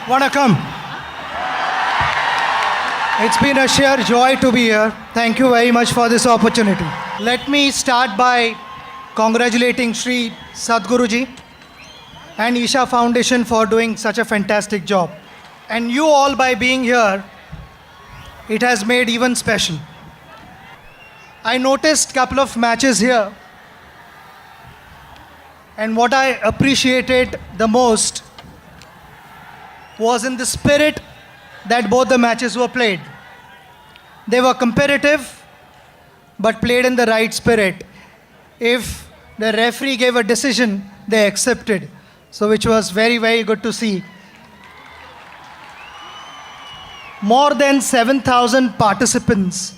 Vanakkam. It's been a sheer joy to be here. Thank you very much for this opportunity. Let me start by congratulating Sri Sadhguru ji and Isha Foundation for doing such a fantastic job. And you all, by being here, it has made even special. I noticed a couple of matches here, and what I appreciated the most was in the spirit that both the matches were played. They were competitive, but played in the right spirit. If the referee gave a decision, they accepted. So which was very, very good to see. More than 7,000 participants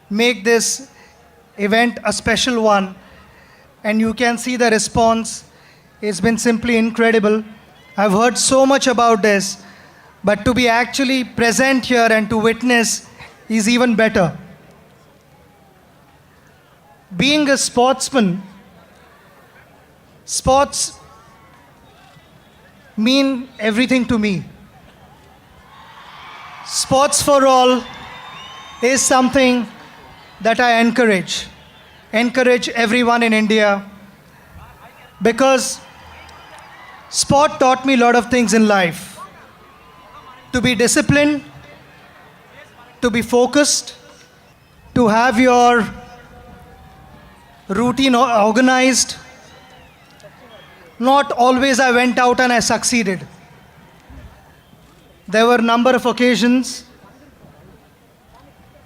make this event a special one, and you can see the response. It's been simply incredible. I've heard so much about this, but to be actually present here and to witness is even better. Being a sportsman, sports mean everything to me. Sports for all is something that I encourage everyone in India, because sport taught me a lot of things in life. To be disciplined, to be focused, to have your routine organized. Not always I went out and I succeeded. There were a number of occasions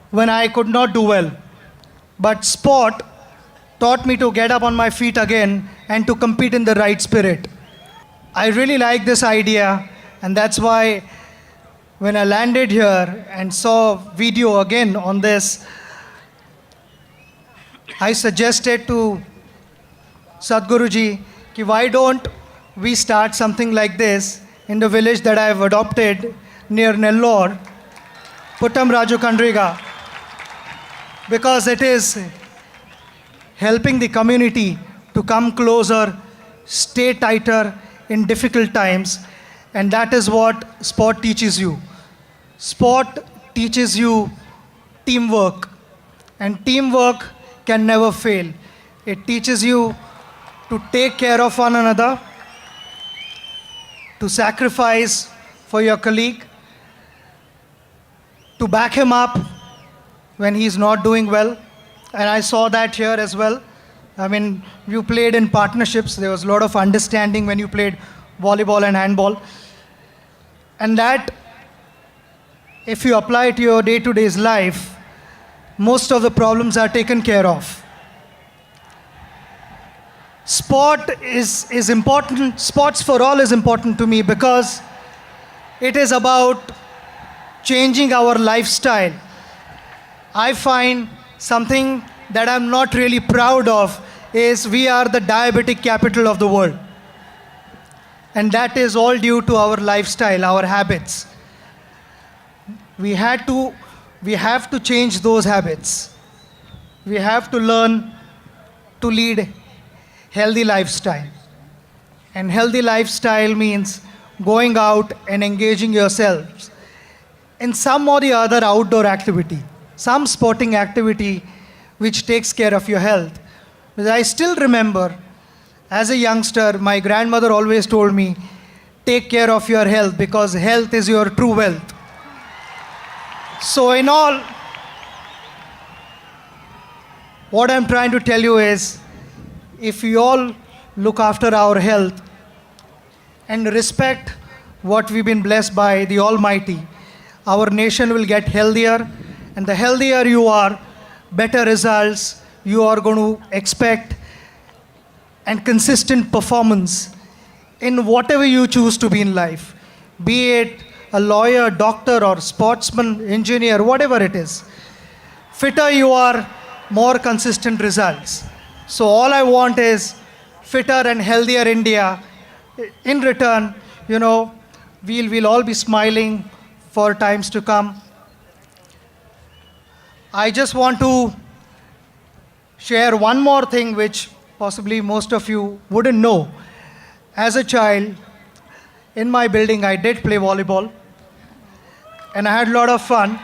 when I could not do well. But sport taught me to get up on my feet again and to compete in the right spirit. I really like this idea, and that's why when I landed here and saw video again on this, I suggested to Sadhguruji, ki why don't we start something like this in the village that I have adopted near Nellore, Puttam Raju Kandriga, because it is helping the community to come closer, stay tighter in difficult times, and that is what sport teaches you. Sport teaches you teamwork, and teamwork can never fail. It teaches you to take care of one another, to sacrifice for your colleague, to back him up when he's not doing well. And I saw that here as well. I mean, you played in partnerships. There was a lot of understanding when you played volleyball and handball. And that, if you apply it to your day-to-day life, most of the problems are taken care of. Sport is important. Sports for all is important to me because it is about changing our lifestyle. I find something that I'm not really proud of is we are the diabetic capital of the world. And that is all due to our lifestyle, our habits. We have to change those habits. We have to learn to lead healthy lifestyle. And healthy lifestyle means going out and engaging yourselves in some or the other outdoor activity, some sporting activity which takes care of your health. Because I still remember, as a youngster, my grandmother always told me, take care of your health because health is your true wealth. So in all, what I'm trying to tell you is, if we all look after our health and respect what we've been blessed by the Almighty, our nation will get healthier, and the healthier you are, better results you are going to expect, and consistent performance in whatever you choose to be in life, be it a lawyer, doctor, or sportsman, engineer, whatever it is. Fitter you are, more consistent results. So all I want is fitter and healthier India. In return, we'll all be smiling for times to come. I just want to share one more thing which possibly most of you wouldn't know. As a child, in my building I did play volleyball, and I had a lot of fun,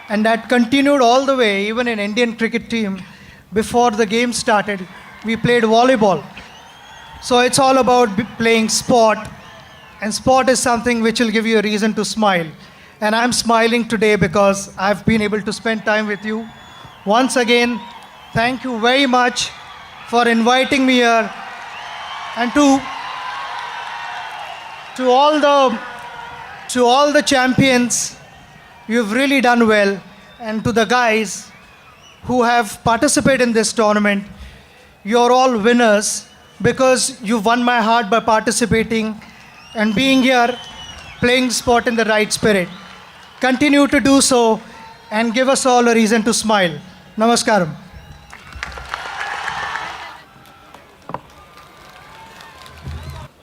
and that continued all the way. Even in Indian cricket team, before the game started, we played volleyball. So it's all about playing sport, and sport is something which will give you a reason to smile. And I'm smiling today because I've been able to spend time with you. Once again, thank you very much for inviting me here, and to all the champions, you've really done well, and to the guys who have participated in this tournament, you're all winners because you won my heart by participating and being here, playing sport in the right spirit. Continue to do so and give us all a reason to smile. Namaskaram.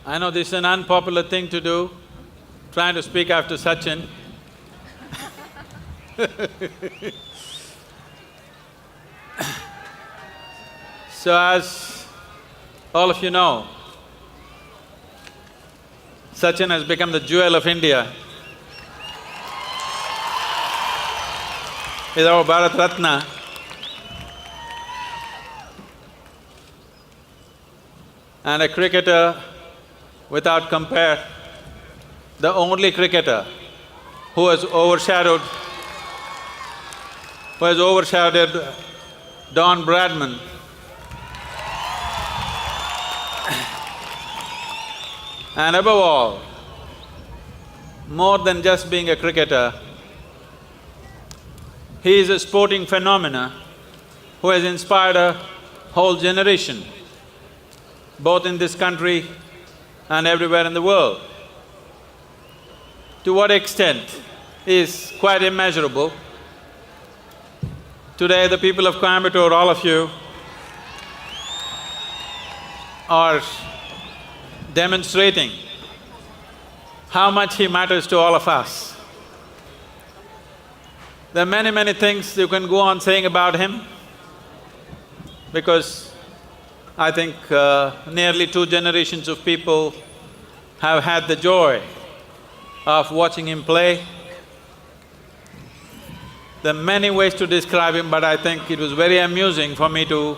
I know this is an unpopular thing to do, trying to speak after Sachin. So as all of you know, Sachin has become the jewel of India. He's our Bharat Ratna. And a cricketer without compare, the only cricketer who has overshadowed Don Bradman. And above all, more than just being a cricketer, he is a sporting phenomena who has inspired a whole generation, both in this country and everywhere in the world. To what extent is quite immeasurable. Today, the people of Coimbatore, all of you, are demonstrating how much he matters to all of us. There are many, many things you can go on saying about him, because I think nearly 2 generations of people have had the joy of watching him play. There are many ways to describe him, but I think it was very amusing for me to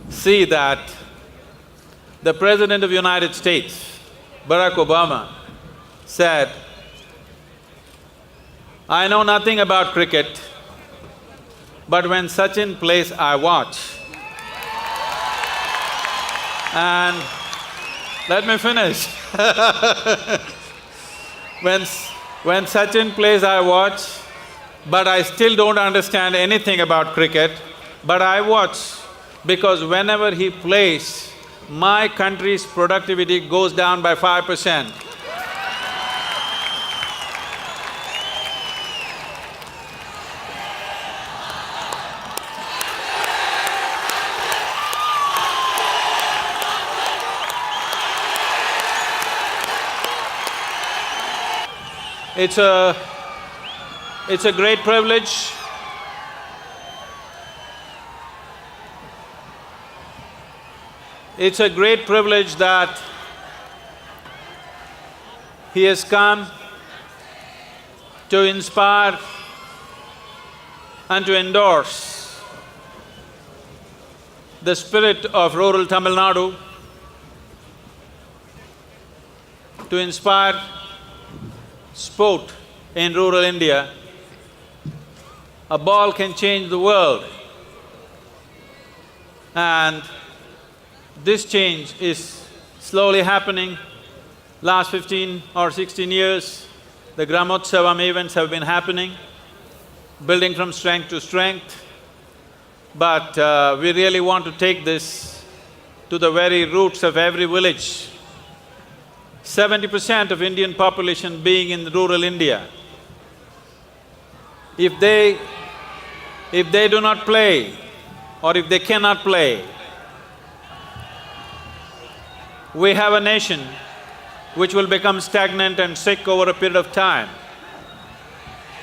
see that the President of the United States, Barack Obama, said, "I know nothing about cricket, but when Sachin plays, I watch." And let me finish. When Sachin plays, I watch, but I still don't understand anything about cricket, but I watch because whenever he plays, my country's productivity goes down by 5%. It's a great privilege. It's a great privilege that he has come to inspire and to endorse the spirit of rural Tamil Nadu, to inspire sport in rural India. A ball can change the world, and this change is slowly happening. Last 15 or 16 years, the Gramotsavam events have been happening, building from strength to strength. But we really want to take this to the very roots of every village. 70% of Indian population being in rural India. If they do not play, or if they cannot play, we have a nation which will become stagnant and sick over a period of time.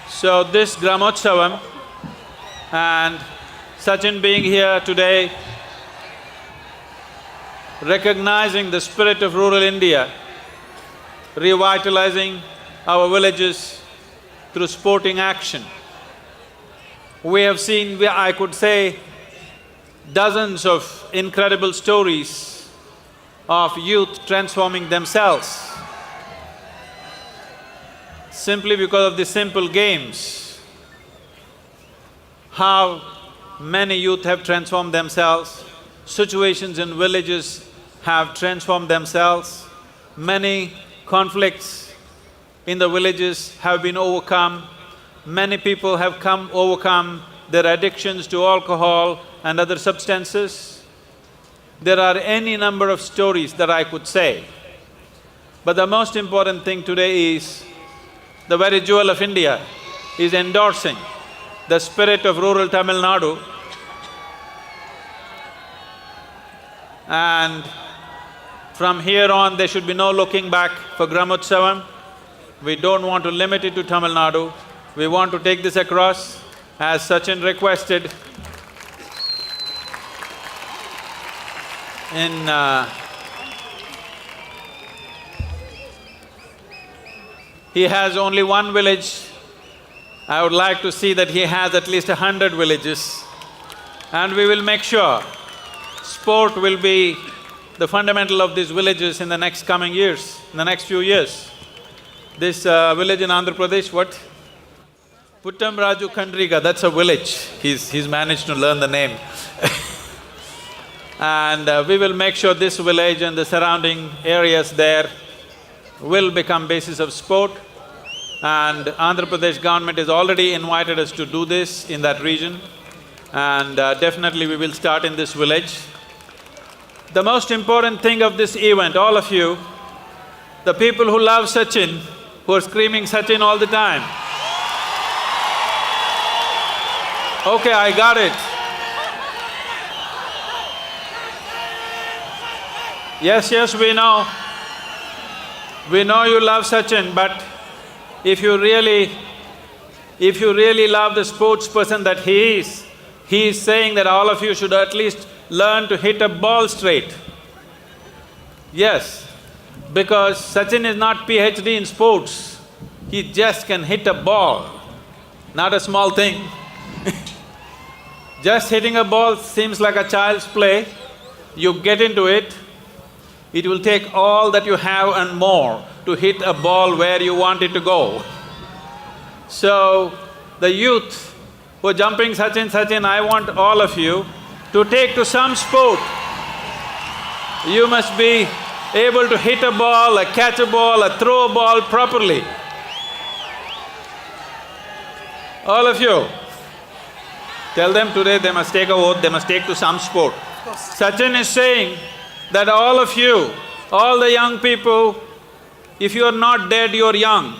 So this Gramotsavam and Sachin being here today, recognizing the spirit of rural India, revitalizing our villages through sporting action. We have seen, I could say, dozens of incredible stories of youth transforming themselves simply because of the simple games. How many youth have transformed themselves, situations in villages have transformed themselves, many conflicts in the villages have been overcome, many people have overcome their addictions to alcohol and other substances. There are any number of stories that I could say. But the most important thing today is the very jewel of India is endorsing the spirit of rural Tamil Nadu, and from here on there should be no looking back for Gramotsavam. We don't want to limit it to Tamil Nadu, we want to take this across, as Sachin requested. He has only one village. I would like to see that he has at least 100 villages, and we will make sure sport will be the fundamental of these villages in the next coming years, in the next few years. This village in Andhra Pradesh, what? Puttam Raju Kandriga, that's a village. He's managed to learn the name and we will make sure this village and the surrounding areas there will become basis of sport, and Andhra Pradesh government has already invited us to do this in that region, and definitely we will start in this village. The most important thing of this event, all of you, the people who love Sachin, who are screaming Sachin all the time. Okay, I got it. Yes, we know. We know you love Sachin, but if you really love the sports person that he is saying that all of you should at least learn to hit a ball straight. Yes, because Sachin is not PhD in sports, he just can hit a ball, not a small thing. Just hitting a ball seems like a child's play. You get into it, it will take all that you have and more to hit a ball where you want it to go. So, the youth who are jumping Sachin, I want all of you to take to some sport. You must be able to hit a ball, catch a ball, throw a ball properly. All of you, tell them today they must take a oath, they must take to some sport. Sachin is saying that all of you, all the young people, if you are not dead, you are young.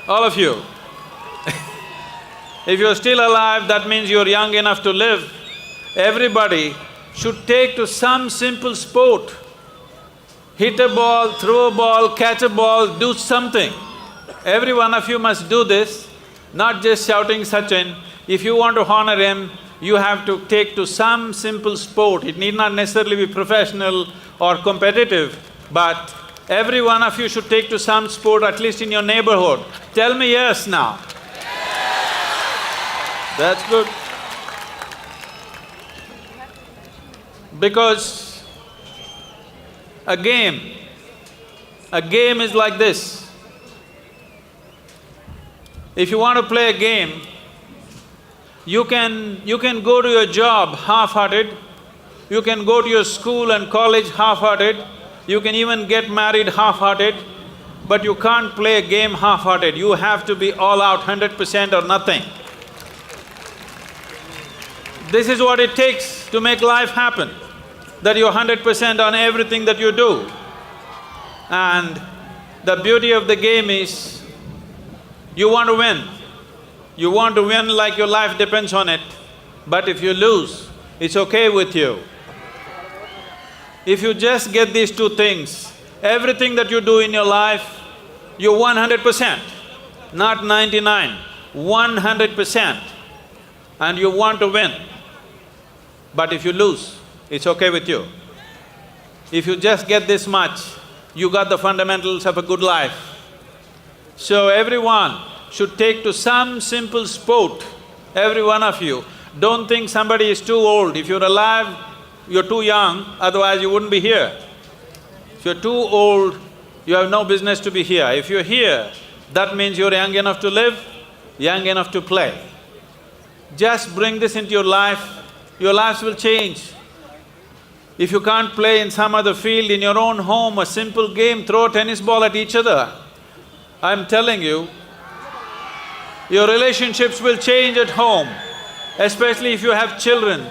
All of you. If you are still alive, that means you are young enough to live. Everybody should take to some simple sport. Hit a ball, throw a ball, catch a ball, do something. Every one of you must do this, not just shouting Sachin. If you want to honor him, you have to take to some simple sport. It need not necessarily be professional or competitive, but every one of you should take to some sport, at least in your neighborhood. Tell me yes now. That's good. Because a game is like this. If you want to play a game, you can go to your job half-hearted, you can go to your school and college half-hearted, you can even get married half-hearted, but you can't play a game half-hearted. You have to be all out, 100% or nothing. This is what it takes to make life happen, that you're 100% on everything that you do. And the beauty of the game is, you want to win. You want to win like your life depends on it, but if you lose, it's okay with you. If you just get these two things, everything that you do in your life, you're 100%, not 99, 100%, and you want to win. But if you lose, it's okay with you. If you just get this much, you got the fundamentals of a good life. So everyone should take to some simple sport, every one of you. Don't think somebody is too old. If you're alive, you're too young, otherwise you wouldn't be here. If you're too old, you have no business to be here. If you're here, that means you're young enough to live, young enough to play. Just bring this into your lives will change. If you can't play in some other field, in your own home, a simple game, throw a tennis ball at each other. I'm telling you, your relationships will change at home, especially if you have children.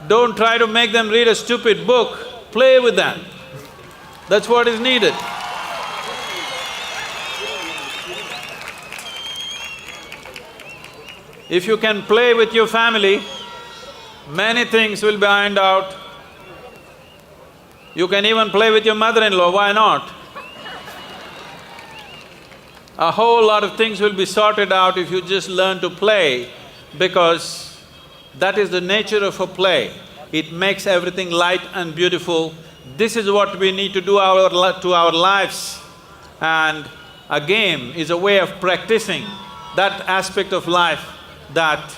Don't try to make them read a stupid book, play with them. That's what is needed. If you can play with your family, many things will be ironed out. You can even play with your mother-in-law, why not? A whole lot of things will be sorted out if you just learn to play, because that is the nature of a play. It makes everything light and beautiful. This is what we need to do to our lives, and a game is a way of practicing that aspect of life that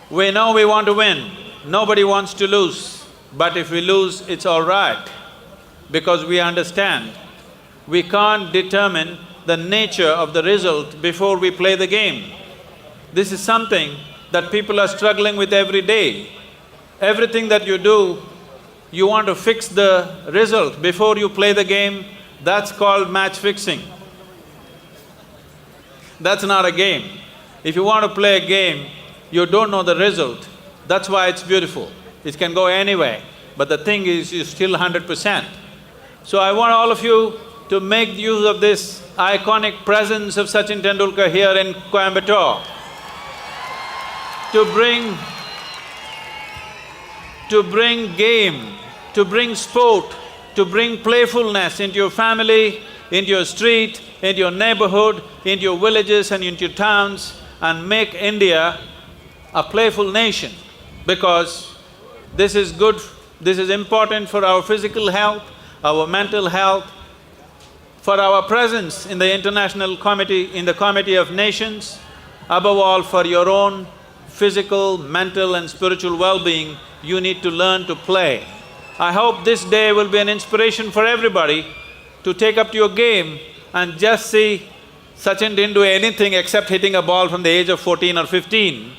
we know we want to win, nobody wants to lose, but if we lose, it's all right, because we understand we can't determine the nature of the result before we play the game. This is something that people are struggling with every day. Everything that you do, you want to fix the result before you play the game, that's called match fixing. That's not a game. If you want to play a game, you don't know the result, that's why it's beautiful. It can go anyway, but the thing is, you're still 100%. So I want all of you to make use of this iconic presence of Sachin Tendulkar here in Coimbatore, to bring game, to bring sport, to bring playfulness into your family, into your street, into your neighborhood, into your villages and into your towns, and make India a playful nation, because this is good, this is important for our physical health, our mental health, for our presence in the international committee, in the Committee of Nations, above all for your own physical, mental and spiritual well-being, you need to learn to play. I hope this day will be an inspiration for everybody to take up your game and just see Sachin didn't do anything except hitting a ball from the age of 14 or 15.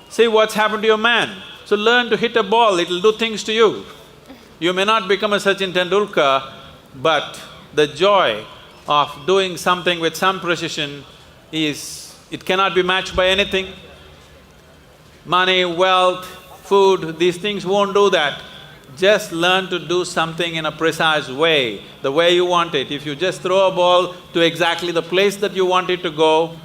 See what's happened to your man. So learn to hit a ball, it'll do things to you. You may not become a Sachin Tendulkar, but the joy of doing something with some precision it cannot be matched by anything. Money, wealth, food, these things won't do that. Just learn to do something in a precise way, the way you want it. If you just throw a ball to exactly the place that you want it to go,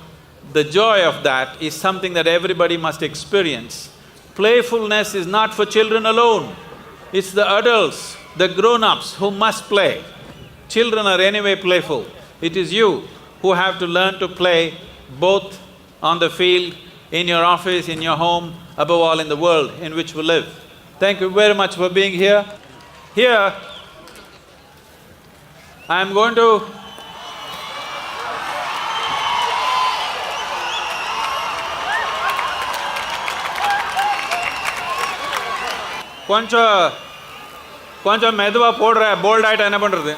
the joy of that is something that everybody must experience. Playfulness is not for children alone, it's the adults, the grown-ups who must play. Children are anyway playful. It is you who have to learn to play both on the field, in your office, in your home, above all in the world in which we live. Thank you very much for being here. Here, I'm going to கொஞ்சம் மெதுவா போடுற, bolt ஆயிட்டா என்ன பண்றது?